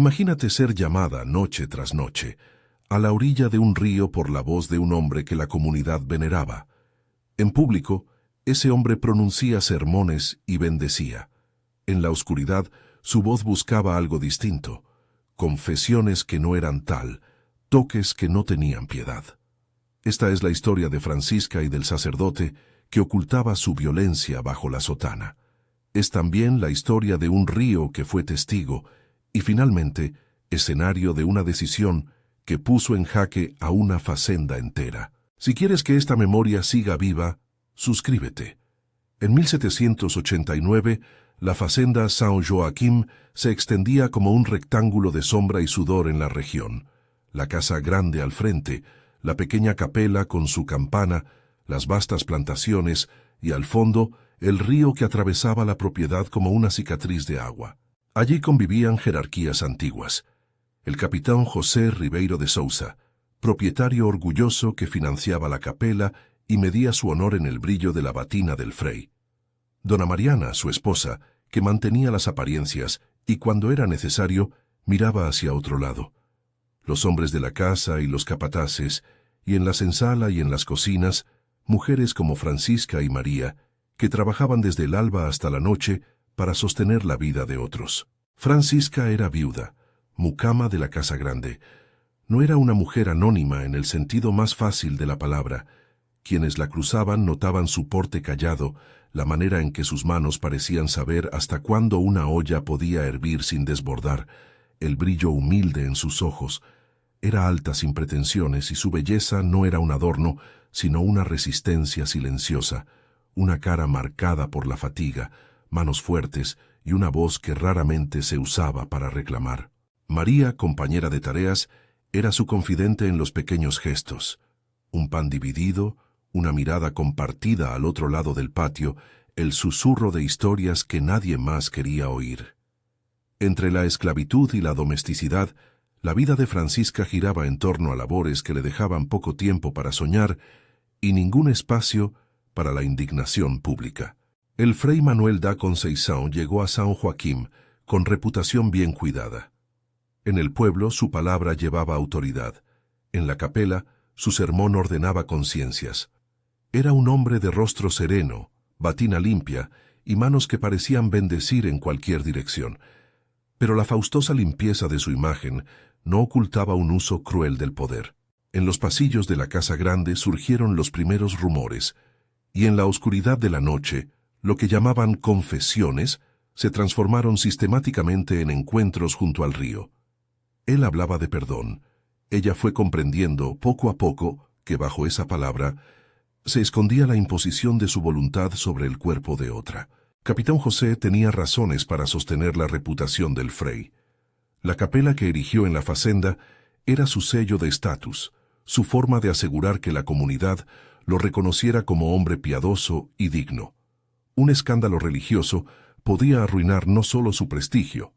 Imagínate ser llamada noche tras noche a la orilla de un río por la voz de un hombre que la comunidad veneraba. En público, ese hombre pronuncia sermones y bendecía. En la oscuridad, su voz buscaba algo distinto, confesiones que no eran tal, toques que no tenían piedad. Esta es la historia de Francisca y del sacerdote que ocultaba su violencia bajo la sotana. Es también la historia de un río que fue testigo y finalmente escenario de una decisión que puso en jaque a una facenda entera. Si quieres que esta memoria siga viva, suscríbete. En 1789, la facenda Saint-Joachim se extendía como un rectángulo de sombra y sudor en la región. La casa grande al frente, la pequeña capela con su campana, las vastas plantaciones y al fondo el río que atravesaba la propiedad como una cicatriz de agua. Allí convivían jerarquías antiguas. El capitán José Ribeiro de Sousa, propietario orgulloso que financiaba la capela y medía su honor en el brillo de la batina del Frei. Dona Mariana, su esposa, que mantenía las apariencias y cuando era necesario miraba hacia otro lado. Los hombres de la casa y los capataces, y en la senzala y en las cocinas, mujeres como Francisca y María, que trabajaban desde el alba hasta la noche para sostener la vida de otros. Francisca era viuda, mucama de la casa grande. No era una mujer anónima en el sentido más fácil de la palabra. Quienes la cruzaban notaban su porte callado, la manera en que sus manos parecían saber hasta cuándo una olla podía hervir sin desbordar, el brillo humilde en sus ojos. Era alta sin pretensiones y su belleza no era un adorno, sino una resistencia silenciosa, una cara marcada por la fatiga, manos fuertes y una voz que raramente se usaba para reclamar. María, compañera de tareas, era su confidente en los pequeños gestos. Un pan dividido, una mirada compartida al otro lado del patio, el susurro de historias que nadie más quería oír. Entre la esclavitud y la domesticidad, la vida de Francisca giraba en torno a labores que le dejaban poco tiempo para soñar y ningún espacio para la indignación pública. El Fray Manuel da Conceição llegó a São Joaquim con reputación bien cuidada. En el pueblo su palabra llevaba autoridad. En la capela su sermón ordenaba conciencias. Era un hombre de rostro sereno, batina limpia y manos que parecían bendecir en cualquier dirección. Pero la faustosa limpieza de su imagen no ocultaba un uso cruel del poder. En los pasillos de la casa grande surgieron los primeros rumores, y en la oscuridad de la noche, lo que llamaban confesiones, se transformaron sistemáticamente en encuentros junto al río. Él hablaba de perdón. Ella fue comprendiendo poco a poco que bajo esa palabra se escondía la imposición de su voluntad sobre el cuerpo de otra. Capitán José tenía razones para sostener la reputación del Frei. La capela que erigió en la facenda era su sello de estatus, su forma de asegurar que la comunidad lo reconociera como hombre piadoso y digno. Un escándalo religioso podía arruinar no solo su prestigio,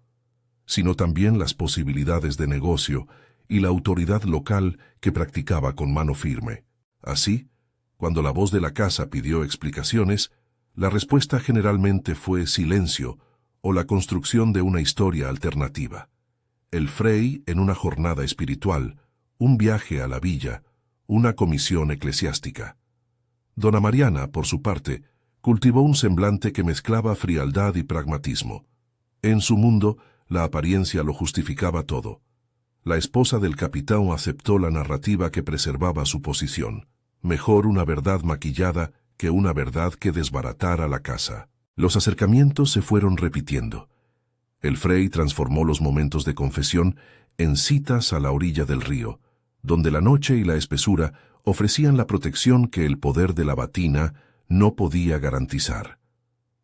sino también las posibilidades de negocio y la autoridad local que practicaba con mano firme. Así, cuando la voz de la casa pidió explicaciones, la respuesta generalmente fue silencio o la construcción de una historia alternativa. El Frei en una jornada espiritual, un viaje a la villa, una comisión eclesiástica. Dona Mariana, por su parte, cultivó un semblante que mezclaba frialdad y pragmatismo. En su mundo, la apariencia lo justificaba todo. La esposa del capitán aceptó la narrativa que preservaba su posición. Mejor una verdad maquillada que una verdad que desbaratara la casa. Los acercamientos se fueron repitiendo. El Frei transformó los momentos de confesión en citas a la orilla del río, donde la noche y la espesura ofrecían la protección que el poder de la batina no podía garantizar.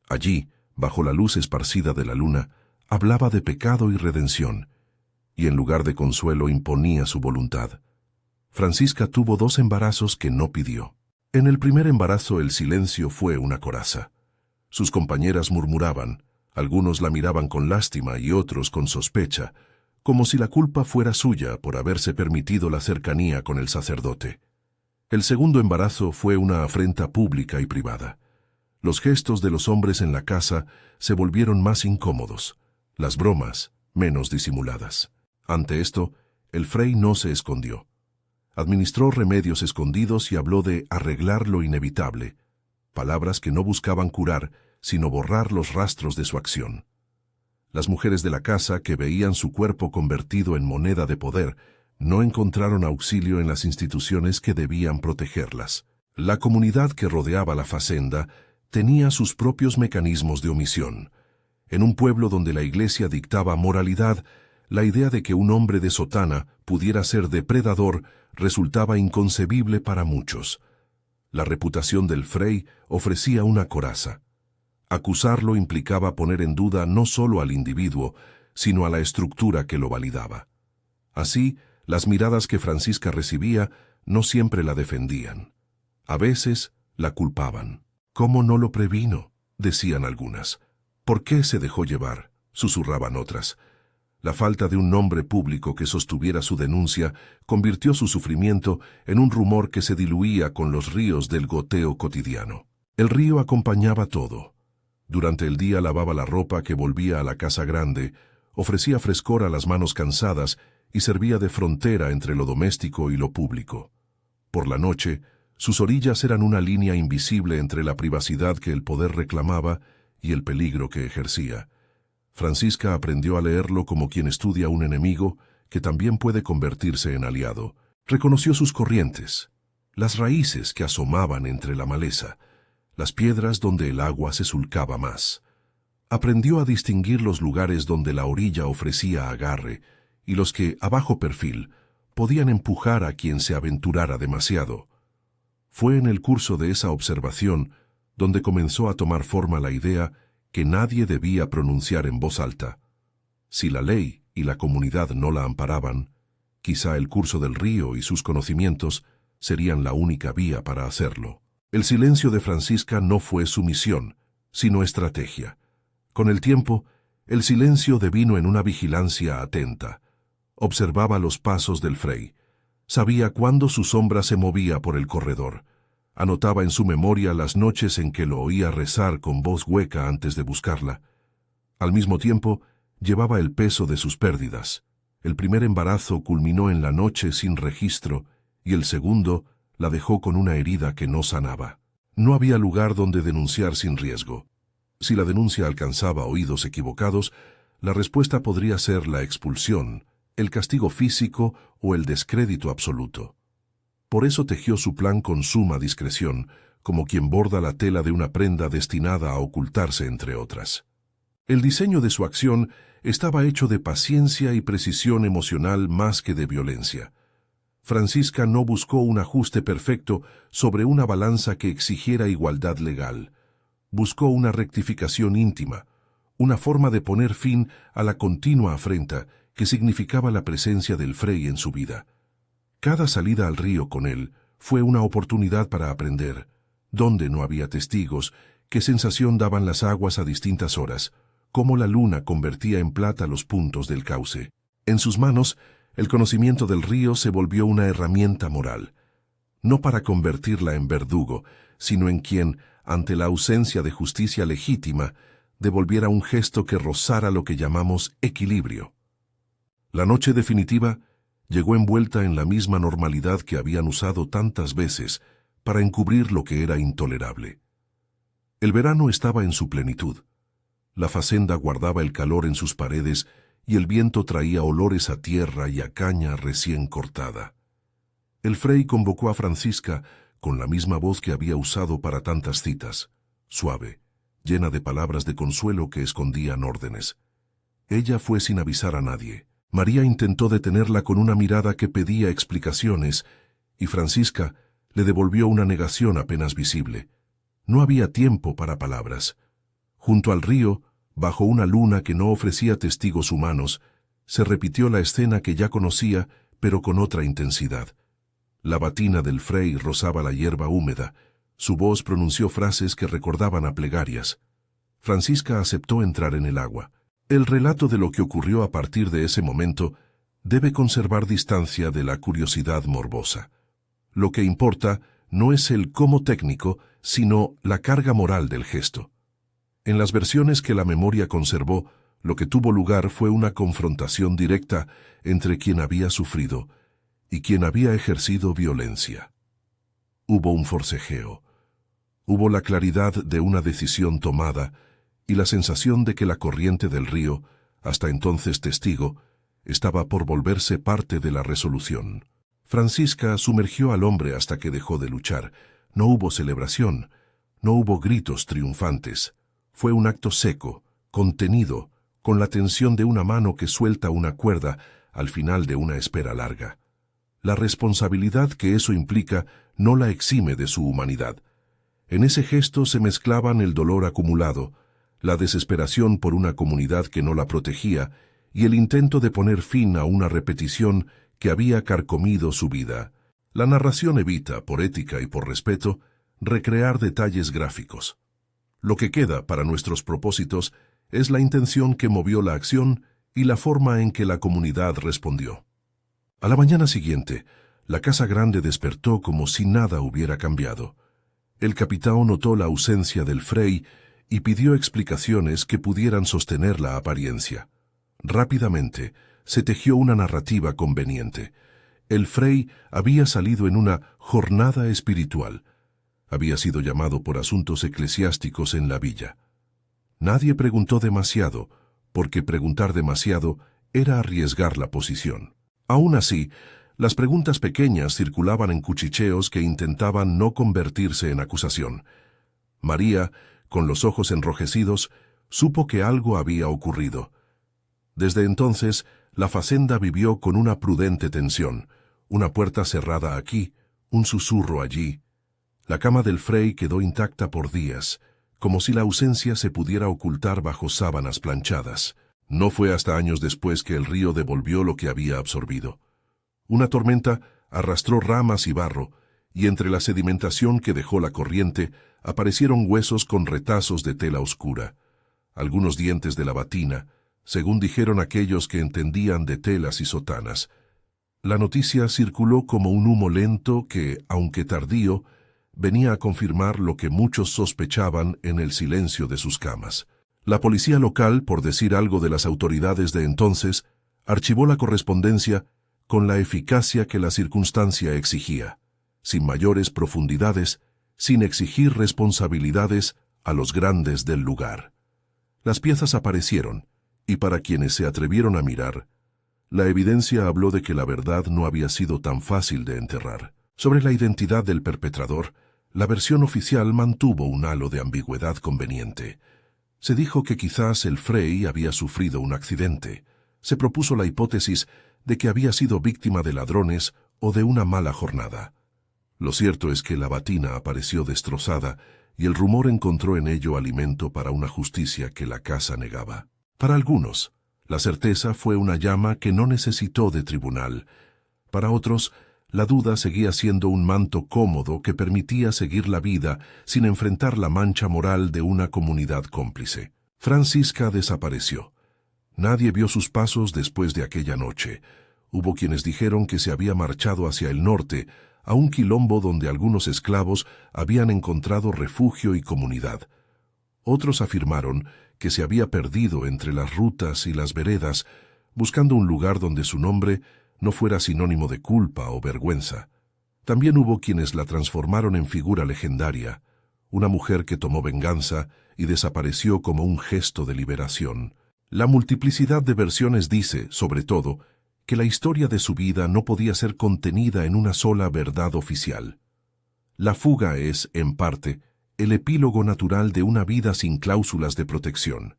Allí, bajo la luz esparcida de la luna, hablaba de pecado y redención, y en lugar de consuelo imponía su voluntad. Francisca tuvo 2 embarazos que no pidió. En el primer embarazo el silencio fue una coraza. Sus compañeras murmuraban, algunos la miraban con lástima y otros con sospecha, como si la culpa fuera suya por haberse permitido la cercanía con el sacerdote. El segundo embarazo fue una afrenta pública y privada. Los gestos de los hombres en la casa se volvieron más incómodos. Las bromas, menos disimuladas. Ante esto, el Frey no se escondió. Administró remedios escondidos y habló de arreglar lo inevitable, palabras que no buscaban curar, sino borrar los rastros de su acción. Las mujeres de la casa, que veían su cuerpo convertido en moneda de poder, no encontraron auxilio en las instituciones que debían protegerlas. La comunidad que rodeaba la facenda tenía sus propios mecanismos de omisión. En un pueblo donde la iglesia dictaba moralidad, la idea de que un hombre de sotana pudiera ser depredador resultaba inconcebible para muchos. La reputación del Frey ofrecía una coraza. Acusarlo implicaba poner en duda no solo al individuo, sino a la estructura que lo validaba. Así, las miradas que Francisca recibía no siempre la defendían. A veces la culpaban. «¿Cómo no lo previno?», decían algunas. «¿Por qué se dejó llevar?», susurraban otras. La falta de un nombre público que sostuviera su denuncia convirtió su sufrimiento en un rumor que se diluía con los ríos del goteo cotidiano. El río acompañaba todo. Durante el día lavaba la ropa que volvía a la casa grande, ofrecía frescor a las manos cansadas y servía de frontera entre lo doméstico y lo público. Por la noche, sus orillas eran una línea invisible entre la privacidad que el poder reclamaba y el peligro que ejercía. Francisca aprendió a leerlo como quien estudia un enemigo que también puede convertirse en aliado. Reconoció sus corrientes, las raíces que asomaban entre la maleza, las piedras donde el agua se sulcaba más. Aprendió a distinguir los lugares donde la orilla ofrecía agarre y los que, a bajo perfil, podían empujar a quien se aventurara demasiado. Fue en el curso de esa observación donde comenzó a tomar forma la idea que nadie debía pronunciar en voz alta. Si la ley y la comunidad no la amparaban, quizá el curso del río y sus conocimientos serían la única vía para hacerlo. El silencio de Francisca no fue sumisión, sino estrategia. Con el tiempo, el silencio devino en una vigilancia atenta. Observaba los pasos del Frey. Sabía cuándo su sombra se movía por el corredor. Anotaba en su memoria las noches en que lo oía rezar con voz hueca antes de buscarla. Al mismo tiempo, llevaba el peso de sus pérdidas. El primer embarazo culminó en la noche sin registro y el segundo la dejó con una herida que no sanaba. No había lugar donde denunciar sin riesgo. Si la denuncia alcanzaba oídos equivocados, la respuesta podría ser la expulsión, el castigo físico o el descrédito absoluto. Por eso tejió su plan con suma discreción, como quien borda la tela de una prenda destinada a ocultarse entre otras. El diseño de su acción estaba hecho de paciencia y precisión emocional más que de violencia. Francisca no buscó un ajuste perfecto sobre una balanza que exigiera igualdad legal. Buscó una rectificación íntima, una forma de poner fin a la continua afrenta que significaba la presencia del Frey en su vida. Cada salida al río con él fue una oportunidad para aprender, dónde no había testigos, qué sensación daban las aguas a distintas horas, cómo la luna convertía en plata los puntos del cauce. En sus manos, el conocimiento del río se volvió una herramienta moral, no para convertirla en verdugo, sino en quien, ante la ausencia de justicia legítima, devolviera un gesto que rozara lo que llamamos equilibrio. La noche definitiva llegó envuelta en la misma normalidad que habían usado tantas veces para encubrir lo que era intolerable. El verano estaba en su plenitud. La facenda guardaba el calor en sus paredes y el viento traía olores a tierra y a caña recién cortada. El Frey convocó a Francisca con la misma voz que había usado para tantas citas, suave, llena de palabras de consuelo que escondían órdenes. Ella fue sin avisar a nadie. María intentó detenerla con una mirada que pedía explicaciones, y Francisca le devolvió una negación apenas visible. No había tiempo para palabras. Junto al río, bajo una luna que no ofrecía testigos humanos, se repitió la escena que ya conocía, pero con otra intensidad. La batina del Frey rozaba la hierba húmeda. Su voz pronunció frases que recordaban a plegarias. Francisca aceptó entrar en el agua. El relato de lo que ocurrió a partir de ese momento debe conservar distancia de la curiosidad morbosa. Lo que importa no es el cómo técnico, sino la carga moral del gesto. En las versiones que la memoria conservó, Lo que tuvo lugar fue una confrontación directa entre quien había sufrido y quien había ejercido violencia. Hubo un forcejeo. Hubo la claridad de una decisión tomada y la sensación de que la corriente del río, hasta entonces testigo, estaba por volverse parte de la resolución. Francisca sumergió al hombre hasta que dejó de luchar. No hubo celebración, no hubo gritos triunfantes. Fue un acto seco, contenido, con la tensión de una mano que suelta una cuerda al final de una espera larga. La responsabilidad que eso implica no la exime de su humanidad. En ese gesto se mezclaban el dolor acumulado, la desesperación por una comunidad que no la protegía y el intento de poner fin a una repetición que había carcomido su vida. La narración evita, por ética y por respeto, recrear detalles gráficos. Lo que queda para nuestros propósitos es la intención que movió la acción y la forma en que la comunidad respondió. A la mañana siguiente, la casa grande despertó como si nada hubiera cambiado. El capitán notó la ausencia del Frei y pidió explicaciones que pudieran sostener la apariencia. Rápidamente, se tejió una narrativa conveniente. El Frei había salido en una jornada espiritual. Había sido llamado por asuntos eclesiásticos en la villa. Nadie preguntó demasiado, porque preguntar demasiado era arriesgar la posición. Aún así, las preguntas pequeñas circulaban en cuchicheos que intentaban no convertirse en acusación. María, con los ojos enrojecidos, supo que algo había ocurrido. Desde entonces, la facenda vivió con una prudente tensión, una puerta cerrada aquí, un susurro allí. La cama del Frei quedó intacta por días, como si la ausencia se pudiera ocultar bajo sábanas planchadas. No fue hasta años después que el río devolvió lo que había absorbido. Una tormenta arrastró ramas y barro, y entre la sedimentación que dejó la corriente aparecieron huesos con retazos de tela oscura, algunos dientes de la batina, según dijeron aquellos que entendían de telas y sotanas. La noticia circuló como un humo lento que, aunque tardío, venía a confirmar lo que muchos sospechaban en el silencio de sus camas. La policía local, por decir algo de las autoridades de entonces, archivó la correspondencia con la eficacia que la circunstancia exigía, sin mayores profundidades, sin exigir responsabilidades a los grandes del lugar. Las piezas aparecieron, y para quienes se atrevieron a mirar, la evidencia habló de que la verdad no había sido tan fácil de enterrar. Sobre la identidad del perpetrador, la versión oficial mantuvo un halo de ambigüedad conveniente. Se dijo que quizás el Frei había sufrido un accidente. Se propuso la hipótesis de que había sido víctima de ladrones o de una mala jornada. Lo cierto es que la batina apareció destrozada y el rumor encontró en ello alimento para una justicia que la casa negaba. Para algunos, la certeza fue una llama que no necesitó de tribunal. Para otros, la duda seguía siendo un manto cómodo que permitía seguir la vida sin enfrentar la mancha moral de una comunidad cómplice. Francisca desapareció. Nadie vio sus pasos después de aquella noche. Hubo quienes dijeron que se había marchado hacia el norte, a un quilombo donde algunos esclavos habían encontrado refugio y comunidad. Otros afirmaron que se había perdido entre las rutas y las veredas, buscando un lugar donde su nombre no fuera sinónimo de culpa o vergüenza. También hubo quienes la transformaron en figura legendaria, una mujer que tomó venganza y desapareció como un gesto de liberación. La multiplicidad de versiones dice, sobre todo, que la historia de su vida no podía ser contenida en una sola verdad oficial. La fuga es, en parte, el epílogo natural de una vida sin cláusulas de protección.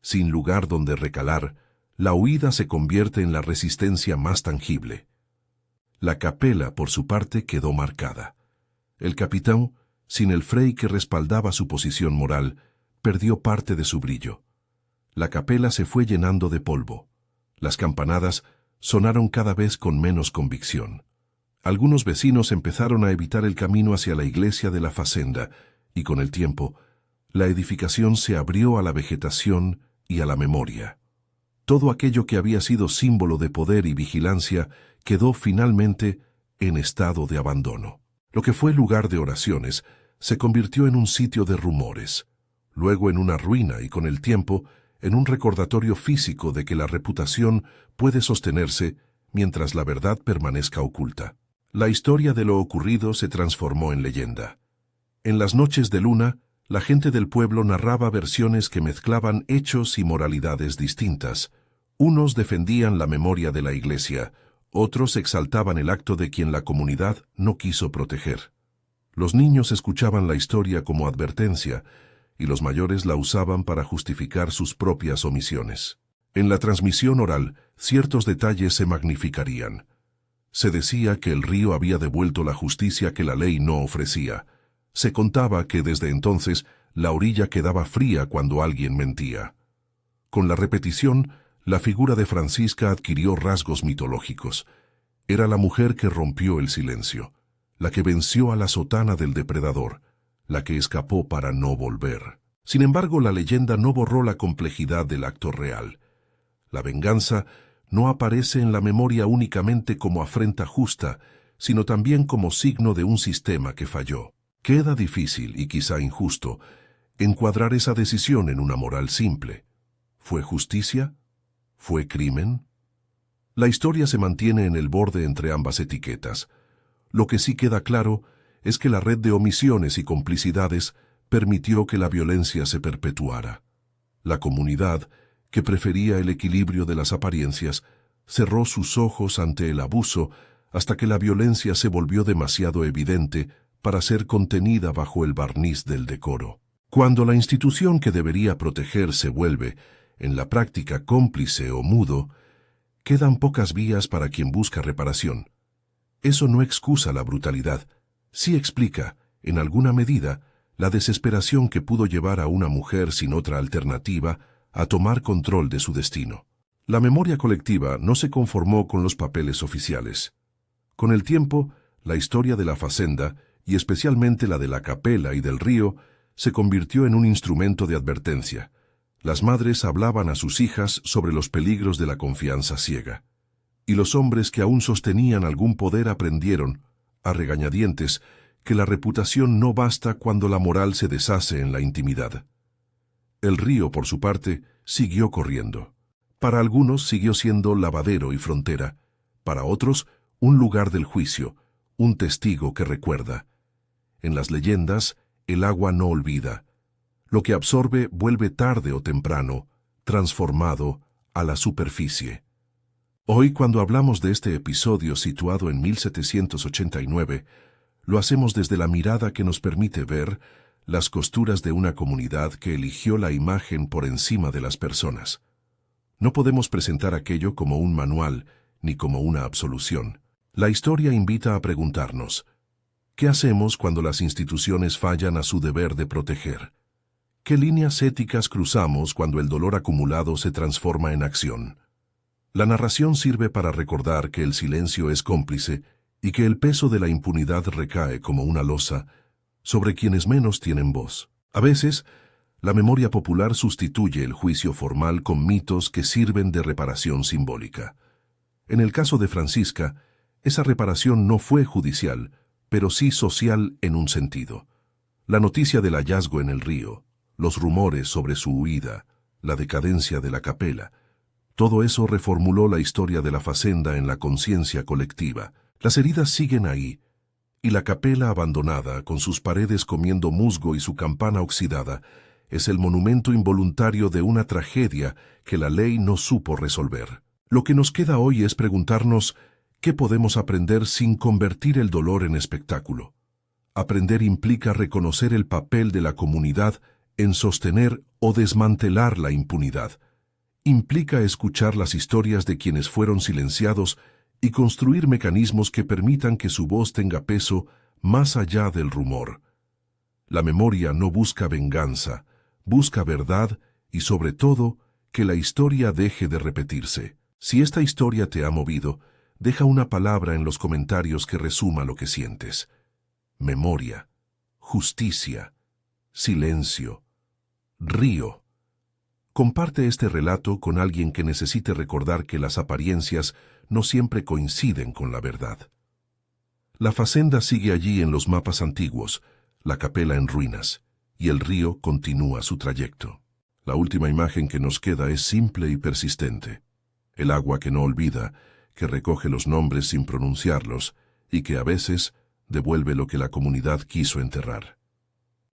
Sin lugar donde recalar, la huida se convierte en la resistencia más tangible. La capela, por su parte, quedó marcada. El capitán, sin el Frei que respaldaba su posición moral, perdió parte de su brillo. La capela se fue llenando de polvo. Las campanadas sonaron cada vez con menos convicción. Algunos vecinos empezaron a evitar el camino hacia la iglesia de la facenda, y con el tiempo, la edificación se abrió a la vegetación y a la memoria. Todo aquello que había sido símbolo de poder y vigilancia quedó finalmente en estado de abandono. Lo que fue lugar de oraciones se convirtió en un sitio de rumores, luego en una ruina y con el tiempo en un recordatorio físico de que la reputación puede sostenerse mientras la verdad permanezca oculta. La historia de lo ocurrido se transformó en leyenda. En las noches de luna, la gente del pueblo narraba versiones que mezclaban hechos y moralidades distintas. Unos defendían la memoria de la iglesia, otros exaltaban el acto de quien la comunidad no quiso proteger. Los niños escuchaban la historia como advertencia, y los mayores la usaban para justificar sus propias omisiones. En la transmisión oral, ciertos detalles se magnificarían. Se decía que el río había devuelto la justicia que la ley no ofrecía. Se contaba que desde entonces la orilla quedaba fría cuando alguien mentía. Con la repetición, la figura de Francisca adquirió rasgos mitológicos. Era la mujer que rompió el silencio, la que venció a la sotana del depredador, la que escapó para no volver. Sin embargo, la leyenda no borró la complejidad del acto real. La venganza no aparece en la memoria únicamente como afrenta justa, sino también como signo de un sistema que falló. Queda difícil, y quizá injusto, encuadrar esa decisión en una moral simple. ¿Fue justicia? ¿Fue crimen? La historia se mantiene en el borde entre ambas etiquetas. Lo que sí queda claro es que la red de omisiones y complicidades permitió que la violencia se perpetuara. La comunidad, que prefería el equilibrio de las apariencias, cerró sus ojos ante el abuso hasta que la violencia se volvió demasiado evidente para ser contenida bajo el barniz del decoro. Cuando la institución que debería proteger se vuelve, en la práctica, cómplice o mudo, quedan pocas vías para quien busca reparación. Eso no excusa la brutalidad, sí explica, en alguna medida, la desesperación que pudo llevar a una mujer sin otra alternativa a tomar control de su destino. La memoria colectiva no se conformó con los papeles oficiales. Con el tiempo, la historia de la Facenda, y especialmente la de la Capela y del río, se convirtió en un instrumento de advertencia. Las madres hablaban a sus hijas sobre los peligros de la confianza ciega. Y los hombres que aún sostenían algún poder aprendieron, a regañadientes, que la reputación no basta cuando la moral se deshace en la intimidad. El río, por su parte, siguió corriendo. Para algunos siguió siendo lavadero y frontera, para otros un lugar del juicio, un testigo que recuerda. En las leyendas, el agua no olvida. Lo que absorbe vuelve tarde o temprano, transformado, a la superficie. Hoy, cuando hablamos de este episodio situado en 1789, lo hacemos desde la mirada que nos permite ver las costuras de una comunidad que eligió la imagen por encima de las personas. No podemos presentar aquello como un manual, ni como una absolución. La historia invita a preguntarnos, ¿qué hacemos cuando las instituciones fallan a su deber de proteger? ¿Qué líneas éticas cruzamos cuando el dolor acumulado se transforma en acción? La narración sirve para recordar que el silencio es cómplice y que el peso de la impunidad recae como una losa sobre quienes menos tienen voz. A veces, la memoria popular sustituye el juicio formal con mitos que sirven de reparación simbólica. En el caso de Francisca, esa reparación no fue judicial, pero sí social en un sentido. La noticia del hallazgo en el río, los rumores sobre su huida, la decadencia de la Capela, todo eso reformuló la historia de la Facenda en la conciencia colectiva. Las heridas siguen ahí, y la Capela abandonada, con sus paredes comiendo musgo y su campana oxidada, es el monumento involuntario de una tragedia que la ley no supo resolver. Lo que nos queda hoy es preguntarnos qué podemos aprender sin convertir el dolor en espectáculo. Aprender implica reconocer el papel de la comunidad en sostener o desmantelar la impunidad. Implica escuchar las historias de quienes fueron silenciados y construir mecanismos que permitan que su voz tenga peso más allá del rumor. La memoria no busca venganza, busca verdad y, sobre todo, que la historia deje de repetirse. Si esta historia te ha movido, deja una palabra en los comentarios que resuma lo que sientes. Memoria, justicia, silencio, río. Comparte este relato con alguien que necesite recordar que las apariencias no siempre coinciden con la verdad. La Facenda sigue allí en los mapas antiguos, la Capela en ruinas, y el río continúa su trayecto. La última imagen que nos queda es simple y persistente. El agua que no olvida, que recoge los nombres sin pronunciarlos y que a veces devuelve lo que la comunidad quiso enterrar.